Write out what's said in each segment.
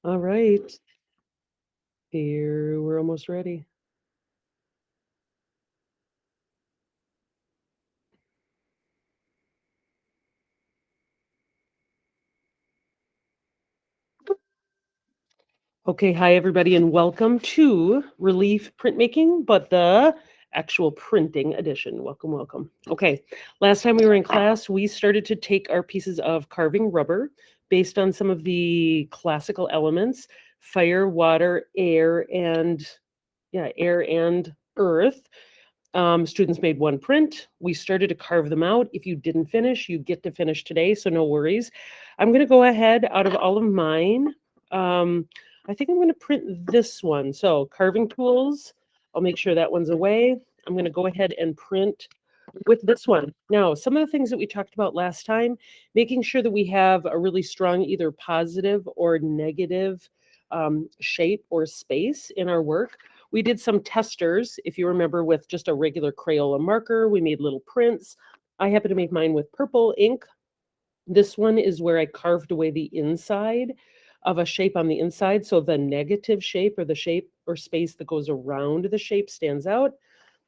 All right. Here, we're almost ready. Okay, hi everybody, and welcome to Relief Printmaking, but the actual printing edition. Welcome, welcome. Okay, last time we were in class, we started to take our pieces of carving rubber based on some of the classical elements: fire, water, air, and air and earth. Students made one print. We started to carve them out. If you didn't finish, you get to finish today, so no worries. I'm going to go ahead out of all of mine. I think I'm going to print this one. So carving tools, I'll make sure that one's away. I'm going to go ahead and print with this one. Now, some of the things that we talked about last time, making sure that we have a really strong either positive or negative shape or space in our work. We did some testers, if you remember, with just a regular Crayola marker. We made little prints. I happen to make mine with purple ink. This one is where I carved away the inside of a shape on the inside. So the negative shape or the shape or space that goes around the shape stands out.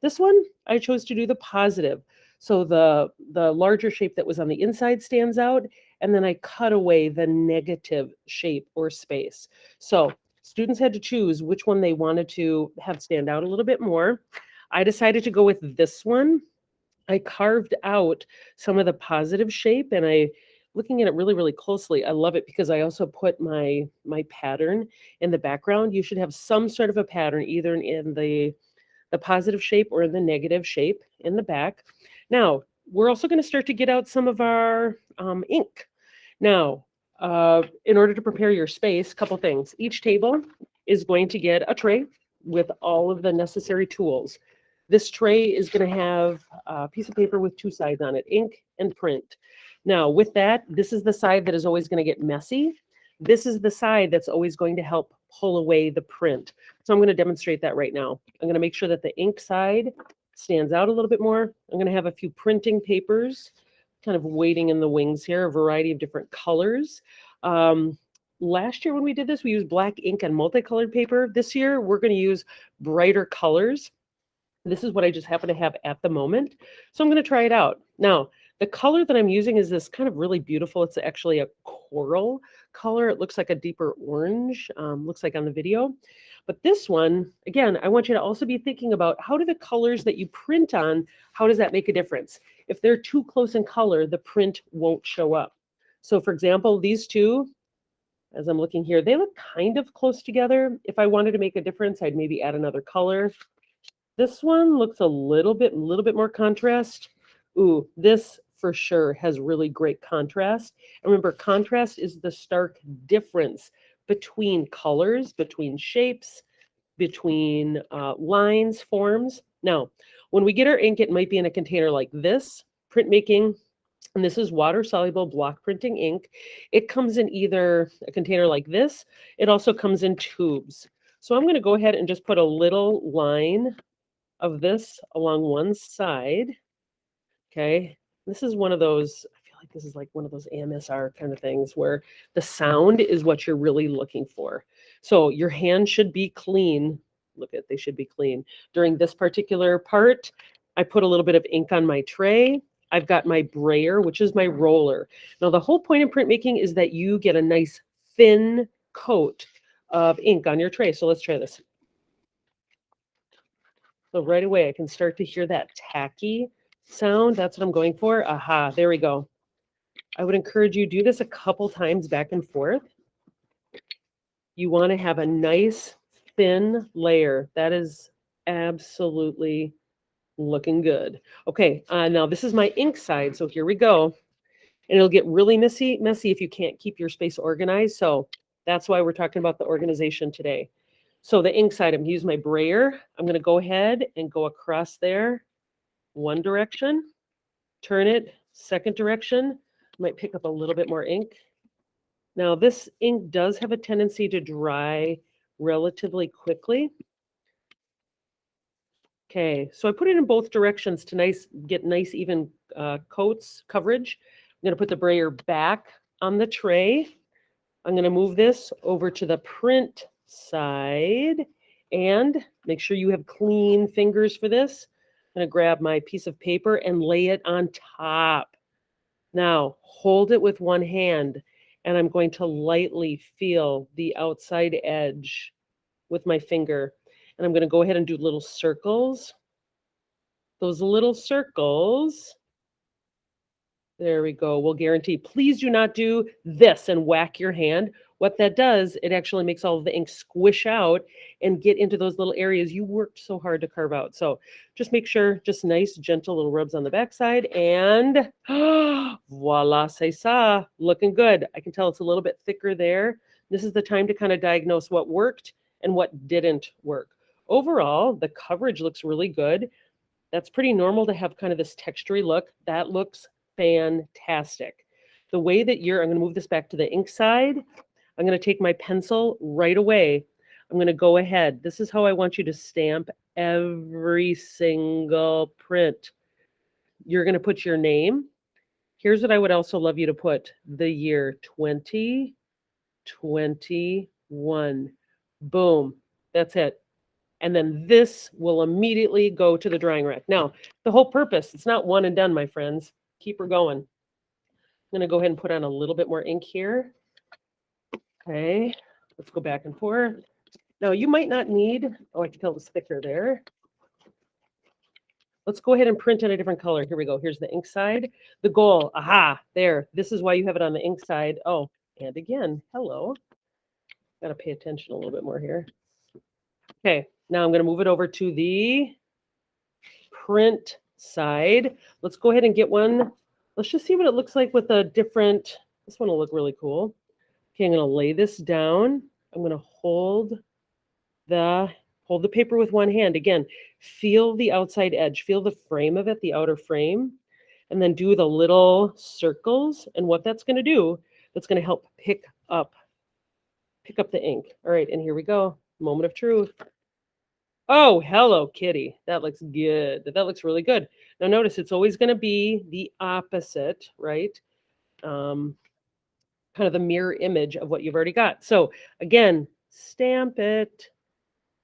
This one, I chose to do the positive. So the larger shape that was on the inside stands out, and then I cut away the negative shape or space. So students had to choose which one they wanted to have stand out a little bit more. I decided to go with this one. I carved out some of the positive shape, and looking at it really, really closely, I love it because I also put my pattern in the background. You should have some sort of a pattern either in the positive shape or in the negative shape in the back. Now, we're also going to start to get out some of our ink. Now, in order to prepare your space, couple things. Each table is going to get a tray with all of the necessary tools. This tray is going to have a piece of paper with two sides on it, ink and print. Now, with that, this is the side that is always going to get messy. This is the side that's always going to help pull away the print. So I'm going to demonstrate that right now. I'm going to make sure that the ink side stands out a little bit more. I'm going to have a few printing papers kind of waiting in the wings here, a variety of different colors. Last year when we did this, we used black ink and multicolored paper. This year, we're going to use brighter colors. This is what I just happen to have at the moment. So I'm going to try it out. Now, the color that I'm using is this kind of really beautiful. It's actually a coral color. It looks like a deeper orange, looks like on the video. But this one, again, I want you to also be thinking about how do the colors that you print on, how does that make a difference? If they're too close in color, the print won't show up. So for example, these two, as I'm looking here, they look kind of close together. If I wanted to make a difference, I'd maybe add another color. This one looks a little bit more contrast. Ooh, this for sure has really great contrast. And remember, contrast is the stark difference between colors, between shapes, between lines, forms. Now, when we get our ink, it might be in a container like this, Printmaking, and this is water-soluble block printing ink. It comes in either a container like this. It also comes in tubes. So I'm going to go ahead and just put a little line of this along one side. Okay. This is one of those, I feel like this is like one of those AMSR kind of things where the sound is what you're really looking for. So your hand should be clean. Look at, they should be clean. During this particular part, I put a little bit of ink on my tray. I've got my brayer, which is my roller. Now, the whole point of printmaking is that you get a nice thin coat of ink on your tray. So let's try this. So right away, I can start to hear that tacky sound. That's what I'm going for. Aha, there we go. I would encourage you do this a couple times back and forth. You want to have a nice thin layer. That is absolutely looking good. Okay, now this is my ink side. So here we go. And it'll get really messy if you can't keep your space organized. So that's why we're talking about the organization today. So the ink side, I'm going to use my brayer. I'm going to go ahead and go across there one direction, turn it second direction. Might pick up a little bit more ink. Now this ink does have a tendency to dry relatively quickly. Okay, so I put it in both directions to get nice even coats coverage. I'm going to put the brayer back on the tray. I'm going to move this over to the print side and make sure you have clean fingers for this. I'm going to grab my piece of paper and lay it on top. Now, hold it with one hand, and I'm going to lightly feel the outside edge with my finger. And I'm going to go ahead and do little circles. Those little circles, there we go, will guarantee. Please do not do this and whack your hand. What that does, it actually makes all of the ink squish out and get into those little areas you worked so hard to carve out. So just make sure, just nice, gentle little rubs on the backside, and voila, c'est ça, looking good. I can tell it's a little bit thicker there. This is the time to kind of diagnose what worked and what didn't work. Overall, the coverage looks really good. That's pretty normal to have kind of this textury look. That looks fantastic. The way that I'm going to move this back to the ink side. I'm going to take my pencil right away. I'm going to go ahead. This is how I want you to stamp every single print. You're going to put your name. Here's what I would also love you to put: the year 2021. Boom. That's it. And then this will immediately go to the drying rack. Now, the whole purpose, it's not one and done, my friends. Keep her going. I'm going to go ahead and put on a little bit more ink here. Okay, let's go back and forth. Now, you might not need, I can tell it's thicker there. Let's go ahead and print in a different color. Here we go. Here's the ink side. The goal, aha, there. This is why you have it on the ink side. Oh, and again, hello. Got to pay attention a little bit more here. Okay, now I'm going to move it over to the print side. Let's go ahead and get one. Let's just see what it looks like with a different, this one will look really cool. Okay, I'm going to lay this down. I'm going to hold the paper with one hand. Again, feel the outside edge, feel the frame of it, the outer frame, and then do the little circles. And what that's going to do, that's going to help pick up the ink. All right, and here we go. Moment of truth. Oh, hello, kitty. That looks good. That looks really good. Now notice it's always going to be the opposite, right? Kind of the mirror image of what you've already got. So again, stamp it,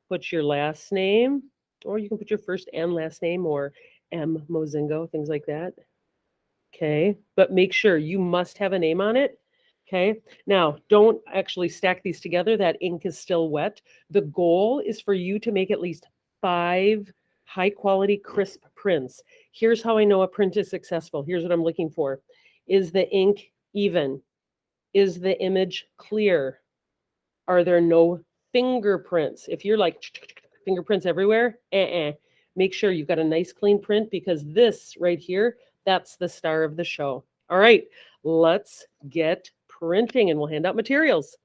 put your last name, or you can put your first and last name, or M Mozingo, things like that. Okay, but make sure you must have a name on it. Okay, now don't actually stack these together. That ink is still wet. The goal is for you to make at least 5 high quality crisp prints. Here's how I know a print is successful. Here's what I'm looking for. Is the ink even? Is the image clear? Are there no fingerprints? If you're like fingerprints everywhere, make sure you've got a nice clean print, because this right here, that's the star of the show. All right, let's get printing and we'll hand out materials.